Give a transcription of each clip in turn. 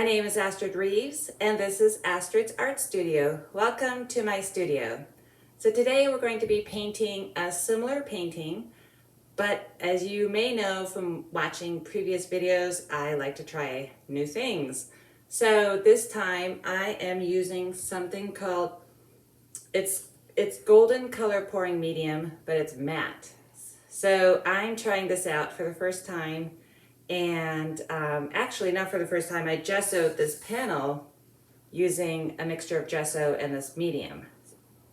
name is Astrid Reeves, and this is Astrid's Art Studio. Welcome to my studio. So today we're going to be painting a similar painting, but as you may know from watching previous videos, I like to try new things. So this time I am using something called, it's golden color pouring medium, but it's matte. So I'm trying this out for the first time. And actually not for the first time, I gessoed this panel using a mixture of gesso and this medium.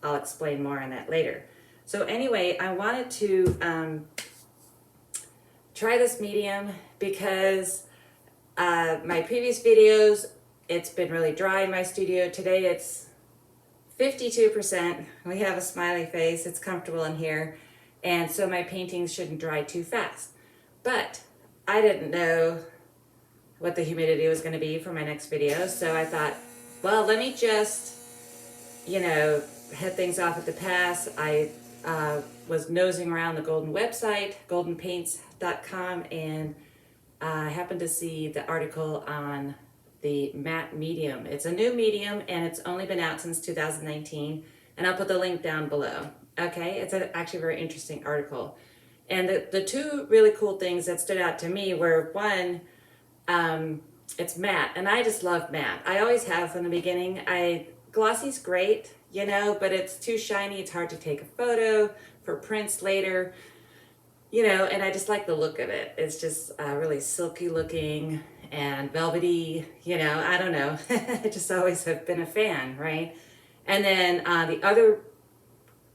I'll explain more on that later. So anyway, I wanted to try this medium because my previous videos, it's been really dry in my studio. Today it's 52%. We have a smiley face, it's comfortable in here. And so my paintings shouldn't dry too fast. But I didn't know what the humidity was going to be for my next video, so I thought, well, let me just, head things off at the pass. I was nosing around the Golden website, goldenpaints.com, and I happened to see the article on the matte medium. It's a new medium, and it's only been out since 2019, and I'll put the link down below. Okay, it's actually a very interesting article. And the two really cool things that stood out to me were, one, it's matte, and I just love matte. I always have from the beginning. Glossy's great, but it's too shiny. It's hard to take a photo for prints later, and I just like the look of it. It's just really silky looking and velvety, I don't know. I just always have been a fan, right? And then the other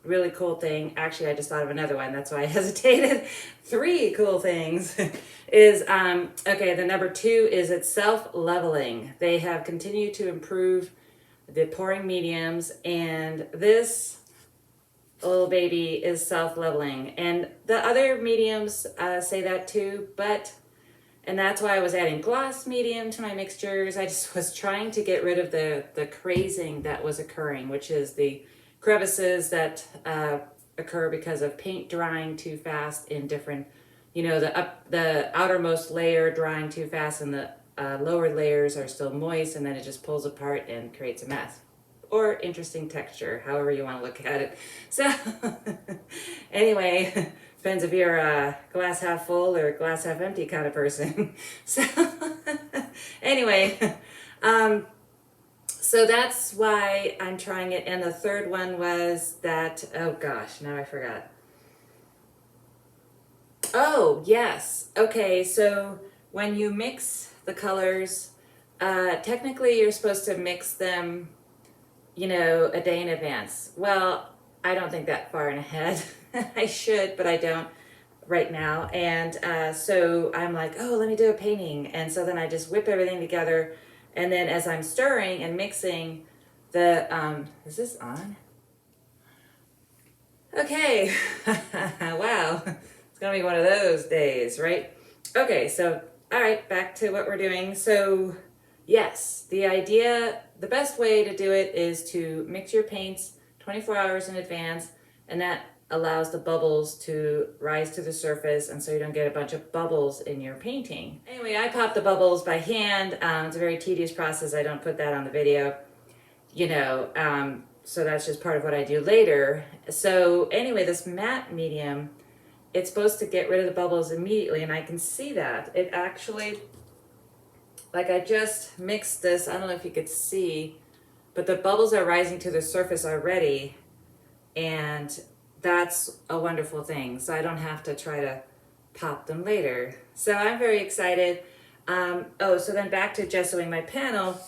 really cool thing, actually I just thought of another one, that's why I hesitated. Three cool things is, the number two is it's self-leveling. They have continued to improve the pouring mediums, and this little baby is self-leveling. And the other mediums say that too, and that's why I was adding gloss medium to my mixtures. I just was trying to get rid of the crazing that was occurring, which is the crevices that occur because of paint drying too fast in different, the outermost layer drying too fast and the lower layers are still moist, and then it just pulls apart and creates a mess. Or interesting texture, however you want to look at it. So anyway, depends if you're a glass half full or glass half empty kind of person. So anyway, so that's why I'm trying it. And the third one was that, oh gosh, now I forgot. Oh, yes. Okay, so when you mix the colors, technically you're supposed to mix them, a day in advance. Well, I don't think that far in ahead. I should, but I don't right now. And so I'm like, oh, let me do a painting. And so then I just whip everything together. And then as I'm stirring and mixing the, is this on? Okay, wow, it's gonna be one of those days, right? Okay, so, all right, back to what we're doing. So, yes, the best way to do it is to mix your paints 24 hours in advance, and that allows the bubbles to rise to the surface, and so you don't get a bunch of bubbles in your painting. Anyway, I pop the bubbles by hand. It's a very tedious process. I don't put that on the video, so that's just part of what I do later. So anyway, this matte medium, it's supposed to get rid of the bubbles immediately, and I can see that. It actually, like I just mixed this, I don't know if you could see, but the bubbles are rising to the surface already, and that's a wonderful thing. So I don't have to try to pop them later. So I'm very excited. So then back to gessoing my panel.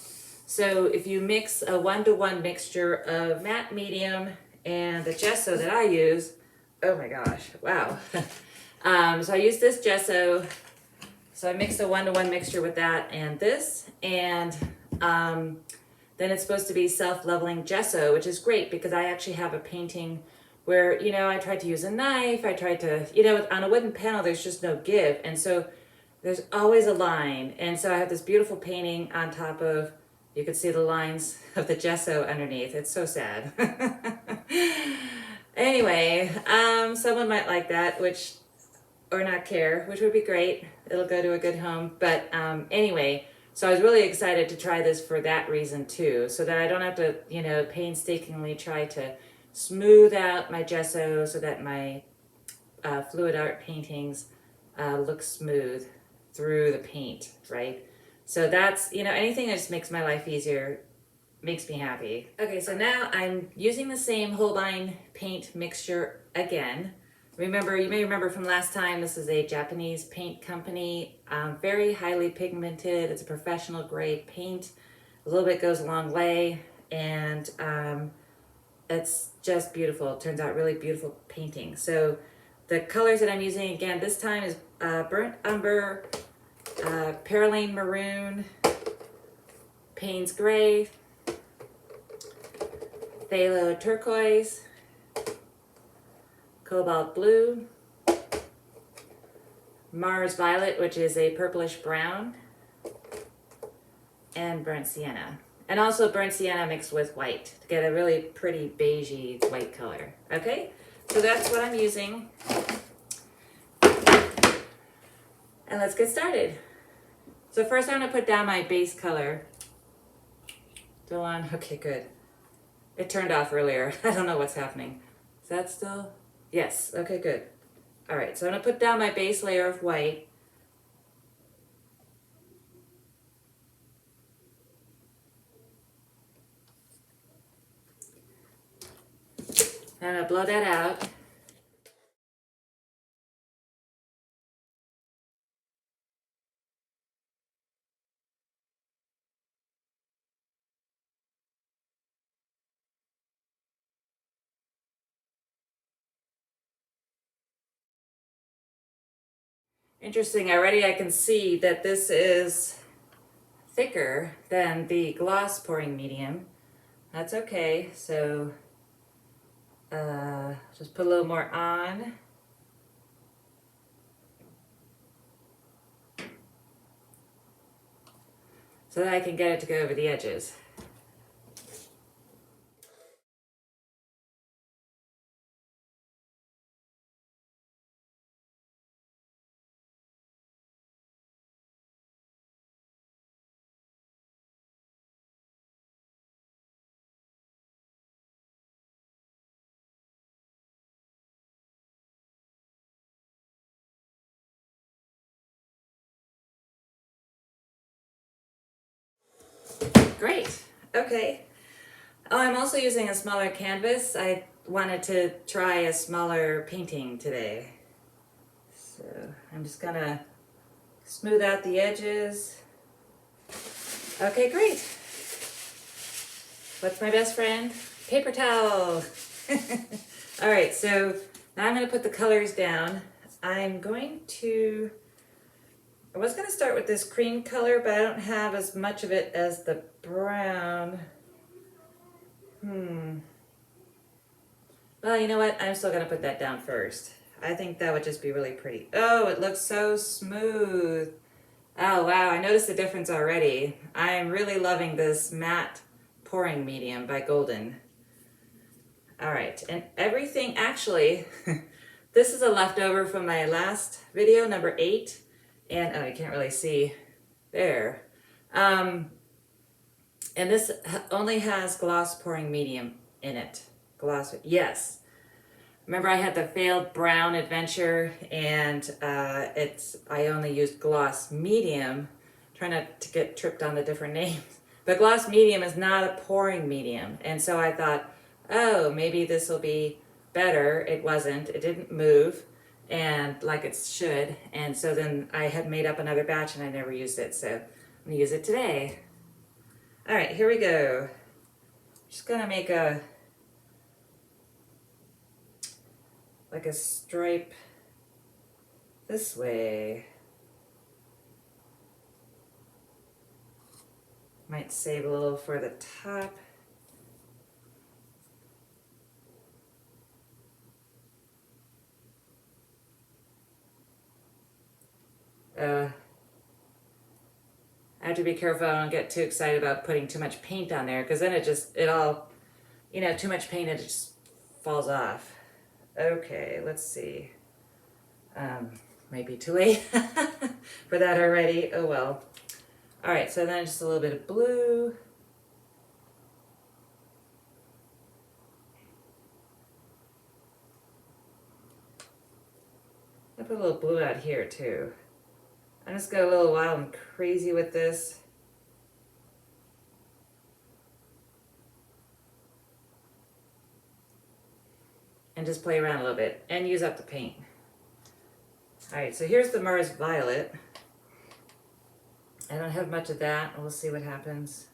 So if you mix a 1-to-1 mixture of matte medium and the gesso that I use, oh my gosh, wow. So I use this gesso. So I mixed a 1-to-1 mixture with that and this, and then it's supposed to be self-leveling gesso, which is great because I actually have a painting where, I tried to use a knife, I tried to, on a wooden panel, there's just no give. And so there's always a line. And so I have this beautiful painting on top of, you could see the lines of the gesso underneath. It's so sad. Anyway, someone might like that, or not care, which would be great. It'll go to a good home. But anyway, So I was really excited to try this for that reason too, so that I don't have to, you know, painstakingly try to smooth out my gesso so that my fluid art paintings look smooth through the paint, right? So that's, you know, anything that just makes my life easier makes me happy. Okay, so now I'm using the same Holbein paint mixture again. Remember, you may remember from last time, this is a Japanese paint company, very highly pigmented. It's a professional grade paint. A little bit goes a long way, and it's just beautiful. It turns out really beautiful painting. So the colors that I'm using again this time is burnt umber, perylene maroon, Payne's gray, phthalo turquoise, cobalt blue, Mars violet, which is a purplish brown, and burnt sienna. And also burnt sienna mixed with white to get a really pretty beigey white color. Okay, so that's what I'm using. And let's get started. So first I'm gonna put down my base color. Still on? Okay, good. It turned off earlier. I don't know what's happening. Is that still? Yes, okay, good. All right, so I'm gonna put down my base layer of white. I'm gonna blow that out. Interesting, already I can see that this is thicker than the gloss pouring medium. That's okay, so just put a little more on. So that I can get it to go over the edges. Great, okay. Oh, I'm also using a smaller canvas. I wanted to try a smaller painting today. So I'm just gonna smooth out the edges. Okay, great. What's my best friend? Paper towel. All right, so now I'm gonna put the colors down. I was gonna start with this cream color, but I don't have as much of it as the brown. Well, you know what? I'm still gonna put that down first. I think that would just be really pretty. Oh, it looks so smooth. Oh, wow, I noticed the difference already. I am really loving this matte pouring medium by Golden. All right, and everything, actually, this is a leftover from my last video, number 8. And, oh, you can't really see there. And this only has gloss pouring medium in it. Gloss, yes. Remember I had the failed brown adventure, and I only used gloss medium. Try not to get tripped on the different names. But gloss medium is not a pouring medium. And so I thought, oh, maybe this will be better. It wasn't. It didn't move and like it should. And so then I had made up another batch and I never used it. So I'm gonna use it today. All right, here we go. Just gonna make like a stripe this way. Might save a little for the top. I have to be careful I don't get too excited about putting too much paint on there, because then it all, you know, too much paint, it just falls off. Okay, let's see. Might be too late for that already. Oh well. All right, so then just a little bit of blue. I put a little blue out here too. I'm just go a little wild and crazy with this. And just play around a little bit and use up the paint. All right, so here's the Mars Violet. I don't have much of that. We'll see what happens.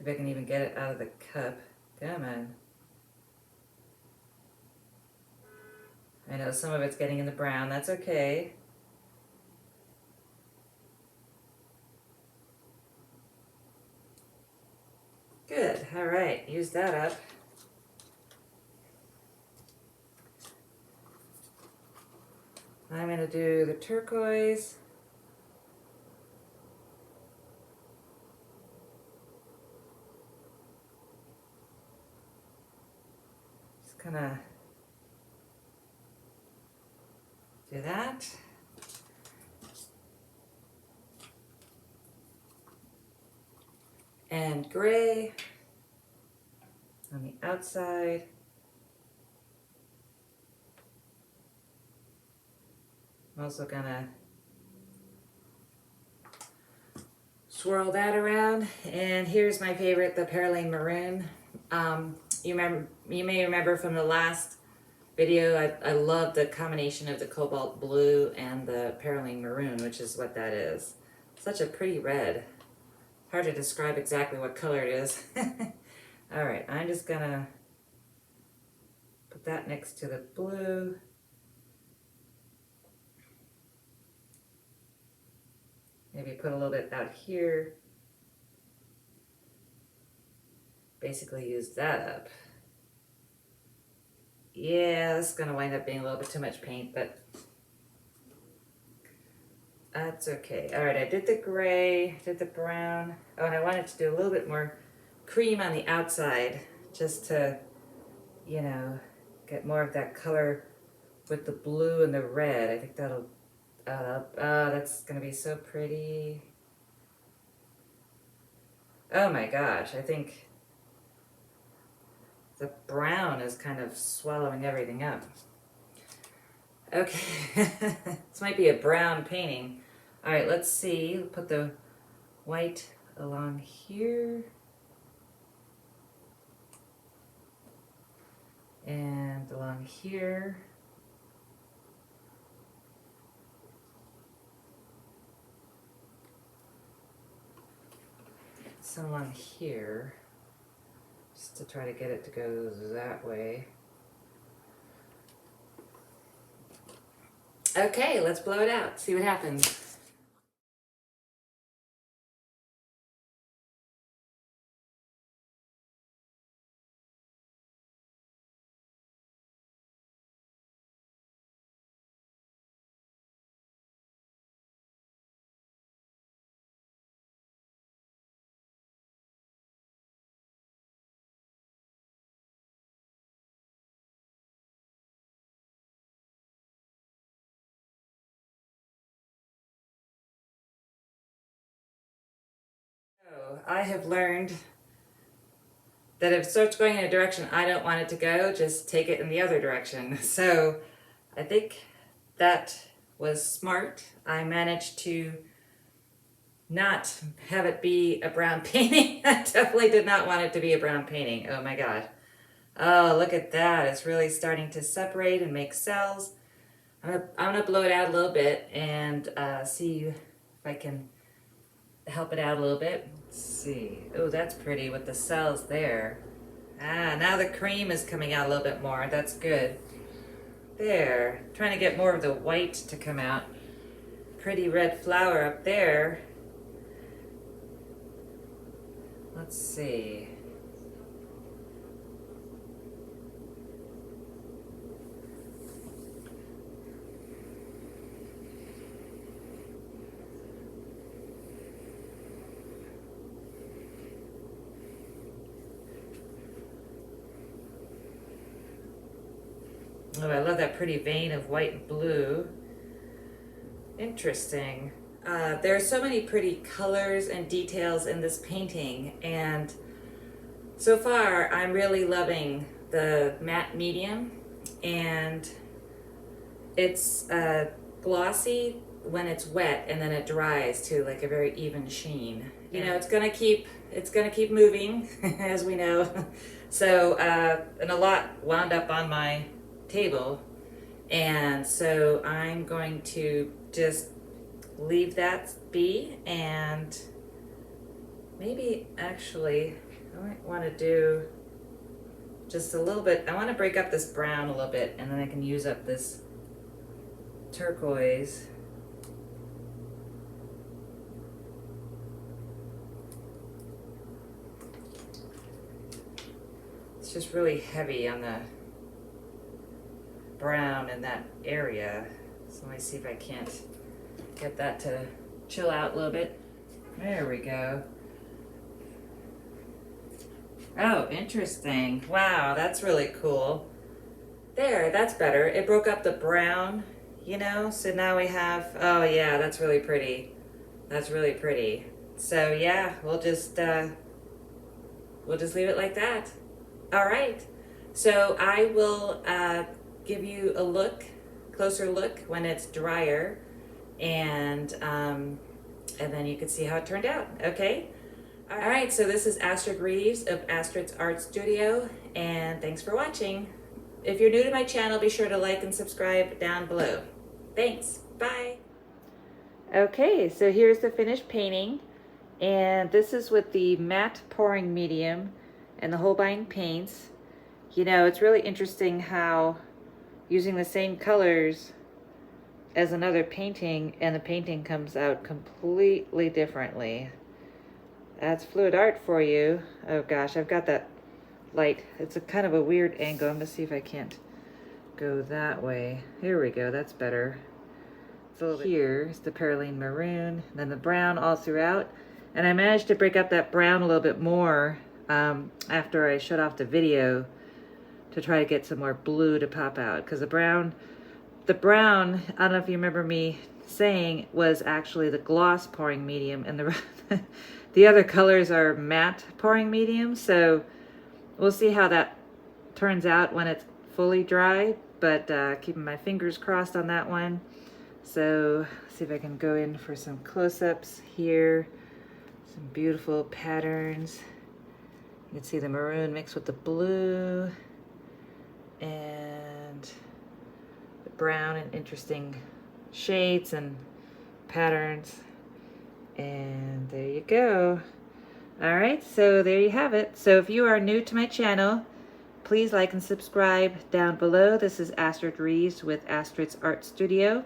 If I can even get it out of the cup. Come on. I know some of it's getting in the brown. That's okay. Good. All right. Use that up. I'm going to do the turquoise. Just kind of do that. And gray on the outside. I'm also gonna swirl that around. And here's my favorite, the Perylene Maroon. You may remember from the last video, I love the combination of the cobalt blue and the Perylene Maroon, which is what that is. Such a pretty red. Hard to describe exactly what color it is. All right, I'm just gonna put that next to the blue. Maybe put a little bit out here. Basically use that up. Yeah, this is gonna wind up being a little bit too much paint, but that's okay. All right, I did the gray, did the brown. Oh, and I wanted to do a little bit more cream on the outside, just to, you know, get more of that color with the blue and the red. I think that'll, that's gonna be so pretty. Oh my gosh, I think the brown is kind of swallowing everything up. Okay, this might be a brown painting. All right, let's see. We'll put the white along here. And along here. Some along here. Just to try to get it to go that way. Okay, let's blow it out, see what happens. So I have learned that if it starts going in a direction I don't want it to go, just take it in the other direction. So I think that was smart. I managed to not have it be a brown painting. I definitely did not want it to be a brown painting. Oh my God. Oh, look at that. It's really starting to separate and make cells. I'm gonna blow it out a little bit and see if I can help it out a little bit. Let's see. Oh, that's pretty with the cells there. Ah, now the cream is coming out a little bit more. That's good. There. Trying to get more of the white to come out. Pretty red flower up there. Let's see. Oh, I love that pretty vein of white and blue. Interesting. There are so many pretty colors and details in this painting, and so far I'm really loving the matte medium, and it's glossy when it's wet, and then it dries to like a very even sheen. You know, it's gonna keep moving as we know. So and a lot wound up on my table, and so I'm going to just leave that be, and maybe actually I might want to do just a little bit. I want to break up this brown a little bit, and then I can use up this turquoise. It's just really heavy on the brown in that area. So let me see if I can't get that to chill out a little bit. There we go. Oh, interesting. Wow, that's really cool. There, that's better. It broke up the brown, you know, so now we have, oh yeah, that's really pretty. That's really pretty. So yeah, we'll just leave it like that. All right. So I will give you a closer look when it's drier, and then you can see how it turned out. Okay. All right. So this is Astrid Reeves of Astrid's Art Studio, and thanks for watching. If you're new to my channel, be sure to like and subscribe down below. Thanks. Bye. Okay. So here's the finished painting, and this is with the matte pouring medium and the Holbein paints. You know, it's really interesting how using the same colors as another painting, and the painting comes out completely differently. That's fluid art for you. Oh gosh, I've got that light. It's a kind of a weird angle. I'm gonna see if I can't go that way. Here we go, that's better. So here's the Perylene maroon, and then the brown all throughout. And I managed to break up that brown a little bit more after I shut off the video to try to get some more blue to pop out, because the brown, I don't know if you remember me saying, was actually the gloss pouring medium, and the other colors are matte pouring medium. So we'll see how that turns out when it's fully dry, but keeping my fingers crossed on that one. So see if I can go in for some close-ups here. Some beautiful patterns. You can see the maroon mixed with the blue and the brown in interesting shades and patterns. And there you go. All right, so there you have it. So if you are new to my channel, please like and subscribe down below. This is Astrid Reeves with Astrid's Art Studio.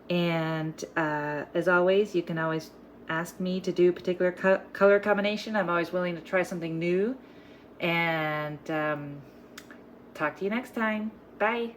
And as always, you can always ask me to do a particular color combination. I'm always willing to try something new. And talk to you next time. Bye.